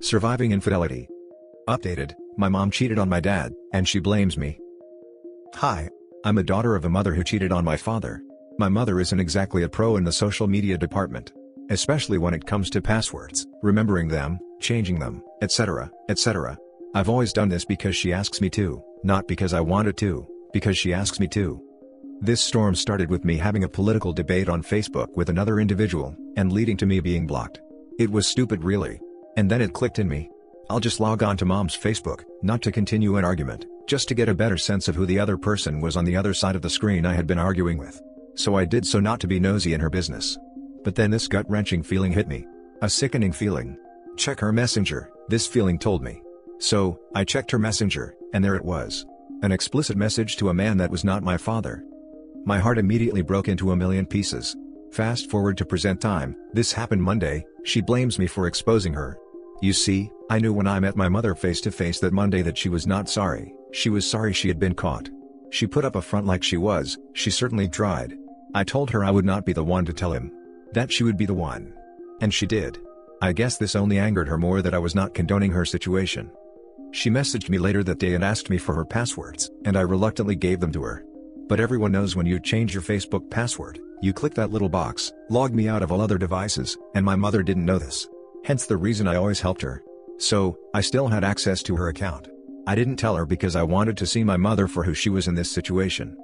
Surviving infidelity. Updated, my mom cheated on my dad, and she blames me. Hi. I'm a daughter of a mother who cheated on my father. My mother isn't exactly a pro in the social media department. Especially when it comes to passwords, remembering them, changing them, etc., etc. I've always done this because she asks me to, not because I wanted to, because she asks me to. This storm started with me having a political debate on Facebook with another individual, and leading to me being blocked. It was stupid really. And then it clicked in me. I'll just log on to mom's Facebook, not to continue an argument, just to get a better sense of who the other person was on the other side of the screen I had been arguing with. So I did so not to be nosy in her business. But then this gut-wrenching feeling hit me. A sickening feeling. Check her messenger, this feeling told me. So, I checked her messenger, and there it was. An explicit message to a man that was not my father. My heart immediately broke into a million pieces. Fast forward to present time, this happened Monday, she blames me for exposing her. You see, I knew when I met my mother face to face that Monday that she was not sorry, she was sorry she had been caught. She put up a front like she certainly tried. I told her I would not be the one to tell him. That she would be the one. And she did. I guess this only angered her more that I was not condoning her situation. She messaged me later that day and asked me for her passwords, and I reluctantly gave them to her. But everyone knows when you change your Facebook password, you click that little box, log me out of all other devices, and my mother didn't know this. Hence the reason I always helped her. So, I still had access to her account. I didn't tell her because I wanted to see my mother for who she was in this situation.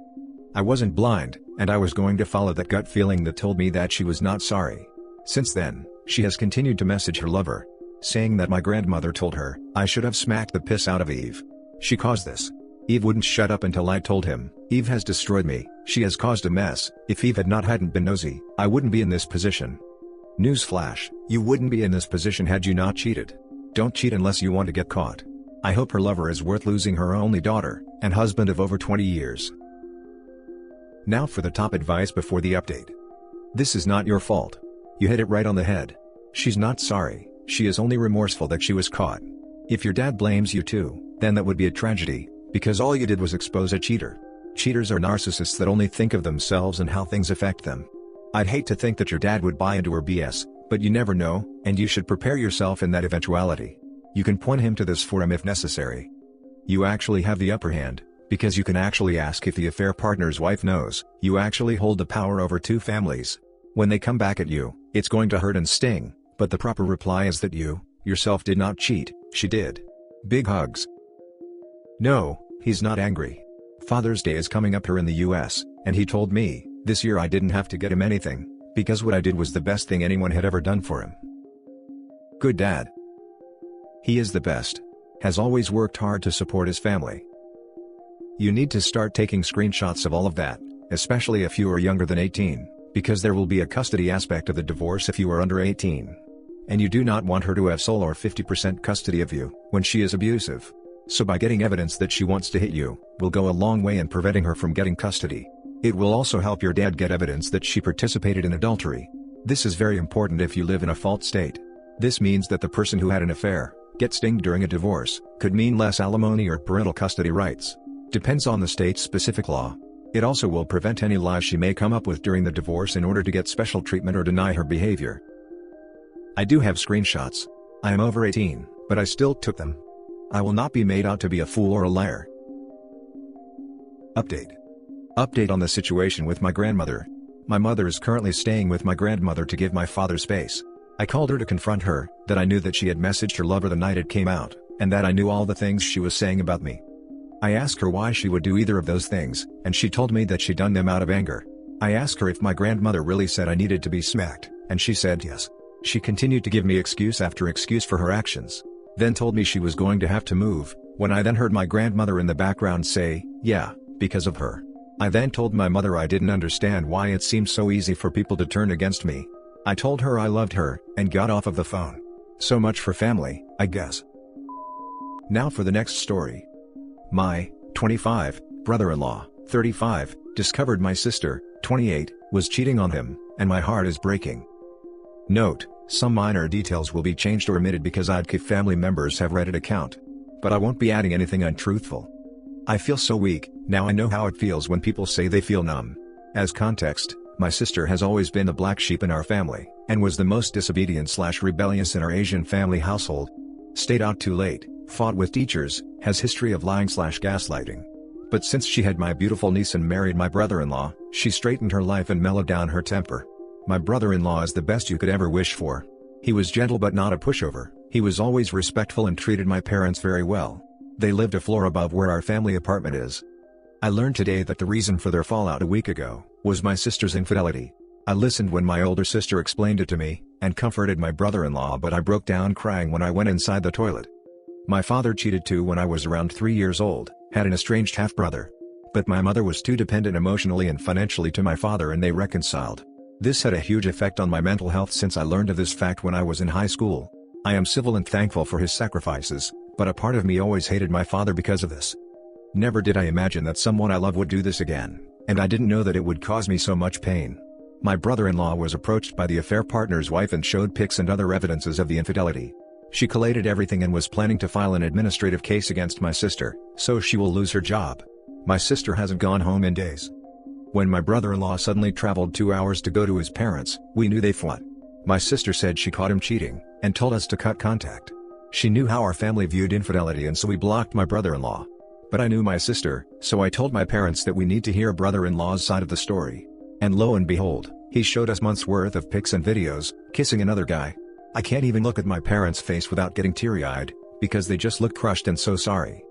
I wasn't blind, and I was going to follow that gut feeling that told me that she was not sorry. Since then, she has continued to message her lover, saying that my grandmother told her, I should have smacked the piss out of Eve. She caused this. Eve wouldn't shut up until I told him, Eve has destroyed me, she has caused a mess. If Eve hadn't been nosy, I wouldn't be in this position. Newsflash, you wouldn't be in this position had you not cheated. Don't cheat unless you want to get caught. I hope her lover is worth losing, her only daughter, and husband of over 20 years. Now for the top advice before the update. This is not your fault. You hit it right on the head. She's not sorry, she is only remorseful that she was caught. If your dad blames you too, then that would be a tragedy, because all you did was expose a cheater. Cheaters are narcissists that only think of themselves and how things affect them. I'd hate to think that your dad would buy into her BS, but you never know, and you should prepare yourself in that eventuality. You can point him to this forum if necessary. You actually have the upper hand, because you can actually ask if the affair partner's wife knows. You actually hold the power over two families. When they come back at you, it's going to hurt and sting, but the proper reply is that you, yourself did not cheat, she did. Big hugs. No, he's not angry. Father's Day is coming up here in the US, and he told me, this year I didn't have to get him anything, because what I did was the best thing anyone had ever done for him. Good dad. He is the best. Has always worked hard to support his family. You need to start taking screenshots of all of that, especially if you are younger than 18, because there will be a custody aspect of the divorce if you are under 18. And you do not want her to have sole or 50% custody of you, when she is abusive. So by getting evidence that she wants to hit you, will go a long way in preventing her from getting custody. It will also help your dad get evidence that she participated in adultery. This is very important if you live in a fault state. This means that the person who had an affair, gets dinged during a divorce, could mean less alimony or parental custody rights. Depends on the state's specific law. It also will prevent any lies she may come up with during the divorce in order to get special treatment or deny her behavior. I do have screenshots. I am over 18, but I still took them. I will not be made out to be a fool or a liar. Update. Update on the situation with my grandmother. My mother is currently staying with my grandmother to give my father space. I called her to confront her, that I knew that she had messaged her lover the night it came out, and that I knew all the things she was saying about me. I asked her why she would do either of those things, and she told me that she'd done them out of anger. I asked her if my grandmother really said I needed to be smacked, and she said yes. She continued to give me excuse after excuse for her actions. Then told me she was going to have to move, when I then heard my grandmother in the background say, yeah, because of her. I then told my mother I didn't understand why it seemed so easy for people to turn against me. I told her I loved her, and got off of the phone. So much for family, I guess. Now for the next story. My, 25, brother-in-law, 35, discovered my sister, 28, was cheating on him, and my heart is breaking. Note, some minor details will be changed or omitted because IDK family members have read it account. But I won't be adding anything untruthful. I feel so weak, now I know how it feels when people say they feel numb. As context, my sister has always been the black sheep in our family, and was the most disobedient/rebellious in our Asian family household. Stayed out too late, fought with teachers, has history of lying/gaslighting. But since she had my beautiful niece and married my brother-in-law, she straightened her life and mellowed down her temper. My brother-in-law is the best you could ever wish for. He was gentle but not a pushover, he was always respectful and treated my parents very well. They lived a floor above where our family apartment is. I learned today that the reason for their fallout a week ago was my sister's infidelity. I listened when my older sister explained it to me, and comforted my brother-in-law, but I broke down crying when I went inside the toilet. My father cheated too when I was around 3 years old, had an estranged half-brother. But my mother was too dependent emotionally and financially to my father and they reconciled. This had a huge effect on my mental health since I learned of this fact when I was in high school. I am civil and thankful for his sacrifices, but a part of me always hated my father because of this. Never did I imagine that someone I love would do this again, and I didn't know that it would cause me so much pain. My brother-in-law was approached by the affair partner's wife and showed pics and other evidences of the infidelity. She collated everything and was planning to file an administrative case against my sister, so she will lose her job. My sister hasn't gone home in days. When my brother-in-law suddenly traveled 2 hours to go to his parents, we knew they fought. My sister said she caught him cheating, and told us to cut contact. She knew how our family viewed infidelity and so we blocked my brother-in-law. But I knew my sister, so I told my parents that we need to hear brother-in-law's side of the story. And lo and behold, he showed us months worth of pics and videos, kissing another guy. I can't even look at my parents' face without getting teary-eyed, because they just look crushed and so sorry.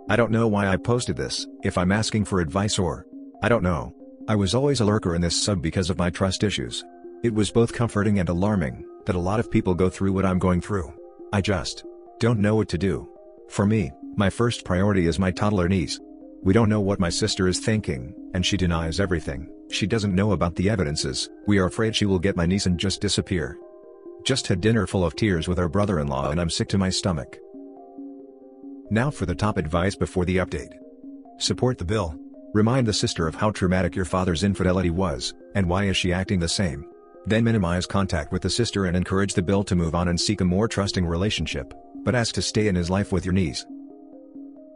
I don't know why I posted this, if I'm asking for advice or... I don't know. I was always a lurker in this sub because of my trust issues. It was both comforting and alarming, that a lot of people go through what I'm going through. I just don't know what to do. For me, my first priority is my toddler niece. We don't know what my sister is thinking, and she denies everything. She doesn't know about the evidences. We are afraid she will get my niece and just disappear. Just had dinner full of tears with our brother-in-law and I'm sick to my stomach. Now for the top advice before the update. Support the bill. Remind the sister of how traumatic your father's infidelity was, and why is she acting the same. Then minimize contact with the sister and encourage the bill to move on and seek a more trusting relationship, but ask to stay in his life with your niece.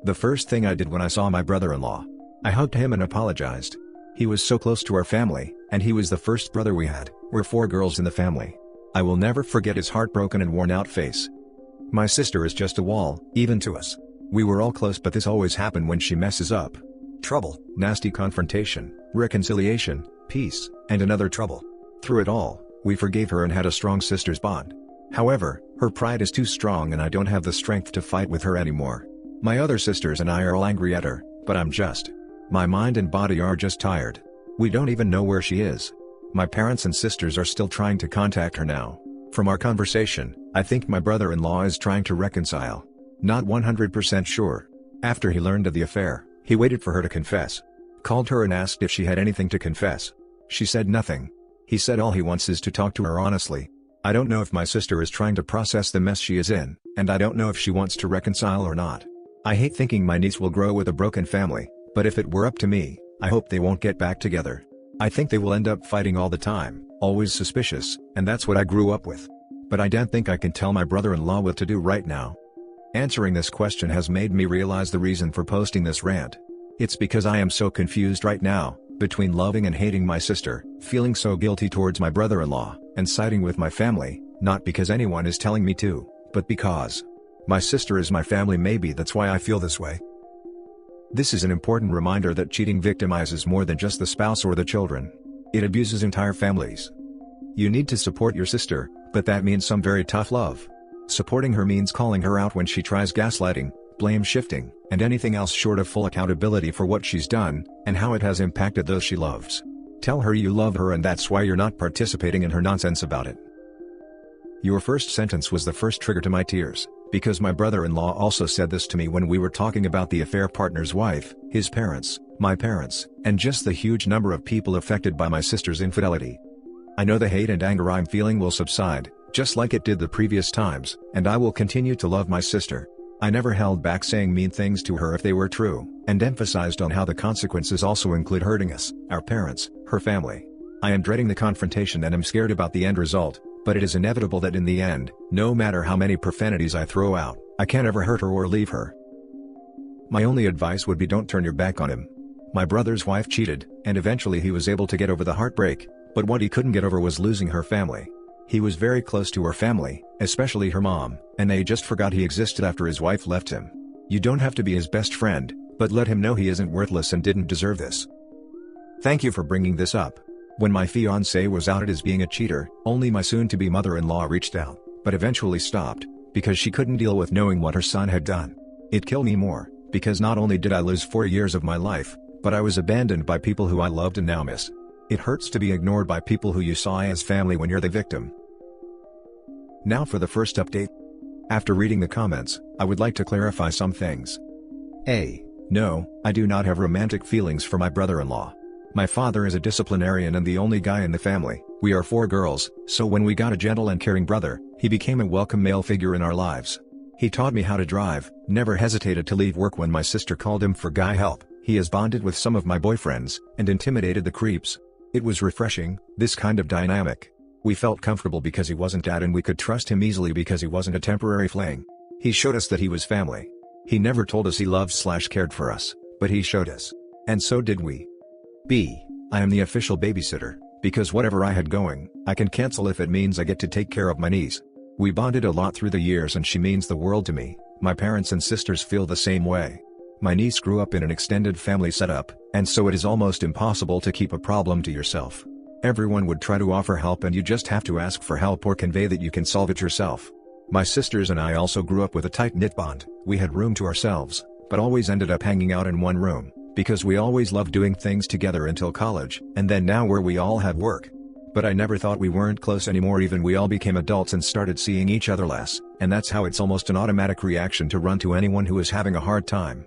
The first thing I did when I saw my brother-in-law, I hugged him and apologized. He was so close to our family, and he was the first brother we had. We're 4 girls in the family. I will never forget his heartbroken and worn out face. My sister is just a wall, even to us. We were all close, but this always happened when she messes up. Trouble, nasty confrontation, reconciliation, peace, and another trouble. Through it all, we forgave her and had a strong sister's bond. However, her pride is too strong and I don't have the strength to fight with her anymore. My other sisters and I are all angry at her, but my mind and body are just tired. We don't even know where she is. My parents and sisters are still trying to contact her now. From our conversation, I think my brother-in-law is trying to reconcile. Not 100% sure. After he learned of the affair, he waited for her to confess. Called her and asked if she had anything to confess. She said nothing. He said all he wants is to talk to her honestly. I don't know if my sister is trying to process the mess she is in, and I don't know if she wants to reconcile or not. I hate thinking my niece will grow with a broken family, but if it were up to me, I hope they won't get back together. I think they will end up fighting all the time, always suspicious, and that's what I grew up with. But I don't think I can tell my brother-in-law what to do right now. Answering this question has made me realize the reason for posting this rant. It's because I am so confused right now, between loving and hating my sister, feeling so guilty towards my brother-in-law, and siding with my family, not because anyone is telling me to, but because my sister is my family. Maybe that's why I feel this way. This is an important reminder that cheating victimizes more than just the spouse or the children. It abuses entire families. You need to support your sister, but that means some very tough love. Supporting her means calling her out when she tries gaslighting, blame shifting, and anything else short of full accountability for what she's done, and how it has impacted those she loves. Tell her you love her and that's why you're not participating in her nonsense about it. Your first sentence was the first trigger to my tears, because my brother-in-law also said this to me when we were talking about the affair partner's wife, his parents, my parents, and just the huge number of people affected by my sister's infidelity. I know the hate and anger I'm feeling will subside, just like it did the previous times, and I will continue to love my sister. I never held back saying mean things to her if they were true, and emphasized on how the consequences also include hurting us, our parents, her family. I am dreading the confrontation and am scared about the end result, but it is inevitable that in the end, no matter how many profanities I throw out, I can't ever hurt her or leave her. My only advice would be don't turn your back on him. My brother's wife cheated, and eventually he was able to get over the heartbreak, but what he couldn't get over was losing her family. He was very close to her family, especially her mom, and they just forgot he existed after his wife left him. You don't have to be his best friend, but let him know he isn't worthless and didn't deserve this. Thank you for bringing this up. When my fiancé was outed as being a cheater, only my soon-to-be mother-in-law reached out, but eventually stopped, because she couldn't deal with knowing what her son had done. It killed me more, because not only did I lose 4 years of my life, but I was abandoned by people who I loved and now miss. It hurts to be ignored by people who you saw as family when you're the victim. Now for the first update. After reading the comments, I would like to clarify some things. A. No, I do not have romantic feelings for my brother-in-law. My father is a disciplinarian and the only guy in the family. We are 4 girls, so when we got a gentle and caring brother, he became a welcome male figure in our lives. He taught me how to drive, never hesitated to leave work when my sister called him for guy help. He has bonded with some of my boyfriends, and intimidated the creeps. It was refreshing, this kind of dynamic. We felt comfortable because he wasn't dad and we could trust him easily because he wasn't a temporary fling. He showed us that he was family. He never told us he loved/cared for us, but he showed us. And so did we. B. I am the official babysitter, because whatever I had going, I can cancel if it means I get to take care of my niece. We bonded a lot through the years and she means the world to me. My parents and sisters feel the same way. My niece grew up in an extended family setup, and so it is almost impossible to keep a problem to yourself. Everyone would try to offer help and you just have to ask for help or convey that you can solve it yourself. My sisters and I also grew up with a tight-knit bond. We had room to ourselves, but always ended up hanging out in one room, because we always loved doing things together until college, and then now where we all have work. But I never thought we weren't close anymore. Even we all became adults and started seeing each other less, and that's how it's almost an automatic reaction to run to anyone who is having a hard time.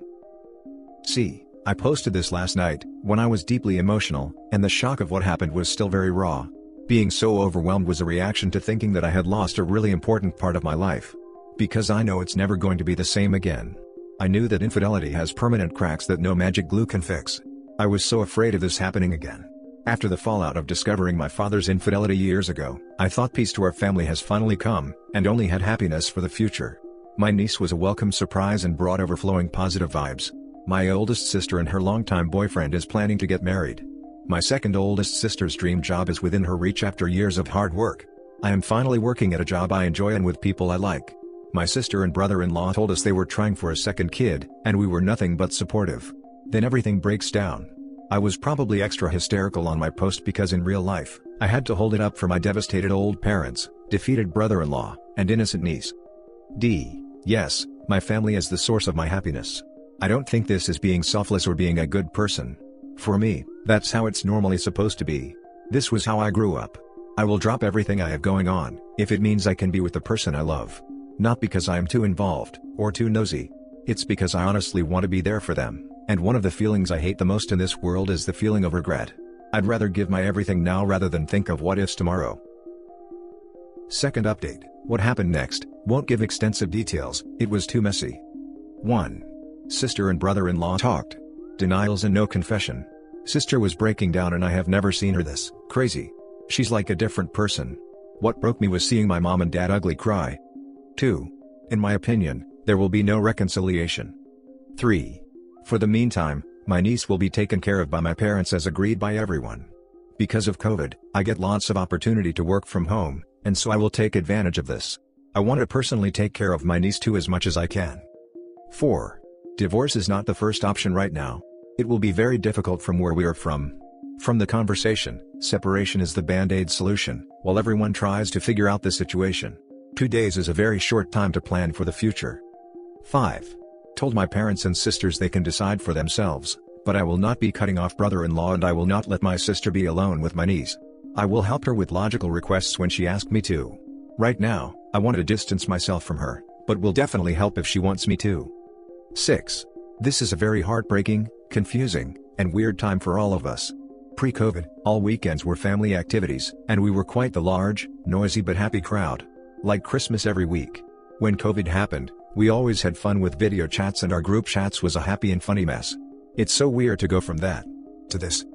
C. I posted this last night, when I was deeply emotional, and the shock of what happened was still very raw. Being so overwhelmed was a reaction to thinking that I had lost a really important part of my life. Because I know it's never going to be the same again. I knew that infidelity has permanent cracks that no magic glue can fix. I was so afraid of this happening again. After the fallout of discovering my father's infidelity years ago, I thought peace to our family has finally come, and only had happiness for the future. My niece was a welcome surprise and brought overflowing positive vibes. My oldest sister and her longtime boyfriend is planning to get married. My second oldest sister's dream job is within her reach after years of hard work. I am finally working at a job I enjoy and with people I like. My sister and brother-in-law told us they were trying for a second kid, and we were nothing but supportive. Then everything breaks down. I was probably extra hysterical on my post because in real life, I had to hold it up for my devastated old parents, defeated brother-in-law, and innocent niece. D. Yes, my family is the source of my happiness. I don't think this is being selfless or being a good person. For me, that's how it's normally supposed to be. This was how I grew up. I will drop everything I have going on, if it means I can be with the person I love. Not because I am too involved, or too nosy. It's because I honestly want to be there for them, and one of the feelings I hate the most in this world is the feeling of regret. I'd rather give my everything now rather than think of what ifs tomorrow. Second update, what happened next, won't give extensive details, it was too messy. 1. Sister and brother-in-law talked. Denials and no confession. Sister was breaking down and I have never seen her this crazy. She's like a different person. What broke me was seeing my mom and dad ugly cry. 2. In my opinion, there will be no reconciliation. 3. For the meantime, my niece will be taken care of by my parents as agreed by everyone. Because of COVID, I get lots of opportunity to work from home, and so I will take advantage of this. I want to personally take care of my niece too as much as I can. 4. Divorce is not the first option right now. It will be very difficult from where we are from. From the conversation, separation is the band-aid solution, while everyone tries to figure out the situation. 2 days is a very short time to plan for the future. 5. Told my parents and sisters they can decide for themselves, but I will not be cutting off brother-in-law and I will not let my sister be alone with my niece. I will help her with logical requests when she asks me to. Right now, I want to distance myself from her, but will definitely help if she wants me to. 6. This is a very heartbreaking, confusing, and weird time for all of us. Pre-COVID, all weekends were family activities, and we were quite the large, noisy but happy crowd. Like Christmas every week. When COVID happened, we always had fun with video chats and our group chats was a happy and funny mess. It's so weird to go from that to this.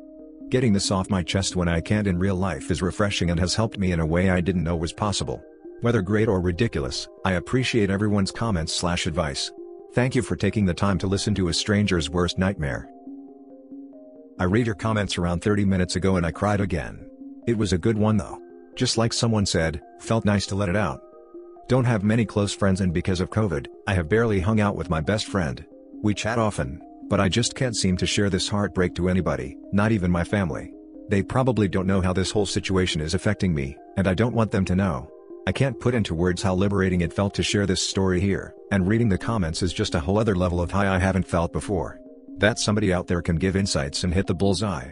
Getting this off my chest when I can't in real life is refreshing and has helped me in a way I didn't know was possible. Whether great or ridiculous, I appreciate everyone's comments/advice. Thank you for taking the time to listen to a stranger's worst nightmare. I read your comments around 30 minutes ago and I cried again. It was a good one though. Just like someone said, felt nice to let it out. Don't have many close friends, and because of COVID, I have barely hung out with my best friend. We chat often, but I just can't seem to share this heartbreak to anybody, not even my family. They probably don't know how this whole situation is affecting me, and I don't want them to know. I can't put into words how liberating it felt to share this story here, and reading the comments is just a whole other level of high I haven't felt before. That somebody out there can give insights and hit the bullseye.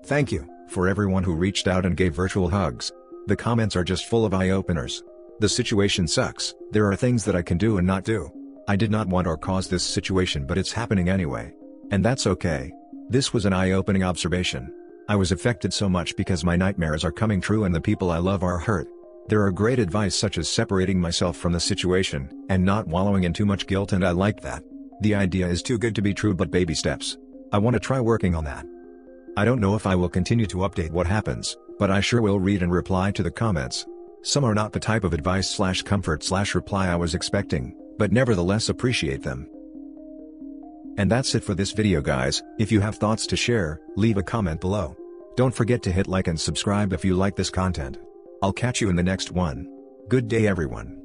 Thank you, for everyone who reached out and gave virtual hugs. The comments are just full of eye-openers. The situation sucks, there are things that I can do and not do. I did not want or cause this situation, but it's happening anyway. And that's okay. This was an eye-opening observation. I was affected so much because my nightmares are coming true and the people I love are hurt. There are great advice such as separating myself from the situation, and not wallowing in too much guilt, and I like that. The idea is too good to be true, but baby steps. I want to try working on that. I don't know if I will continue to update what happens, but I sure will read and reply to the comments. Some are not the type of advice/comfort/reply I was expecting, but nevertheless appreciate them. And that's it for this video, guys. If you have thoughts to share, leave a comment below. Don't forget to hit like and subscribe if you like this content. I'll catch you in the next one. Good day, everyone.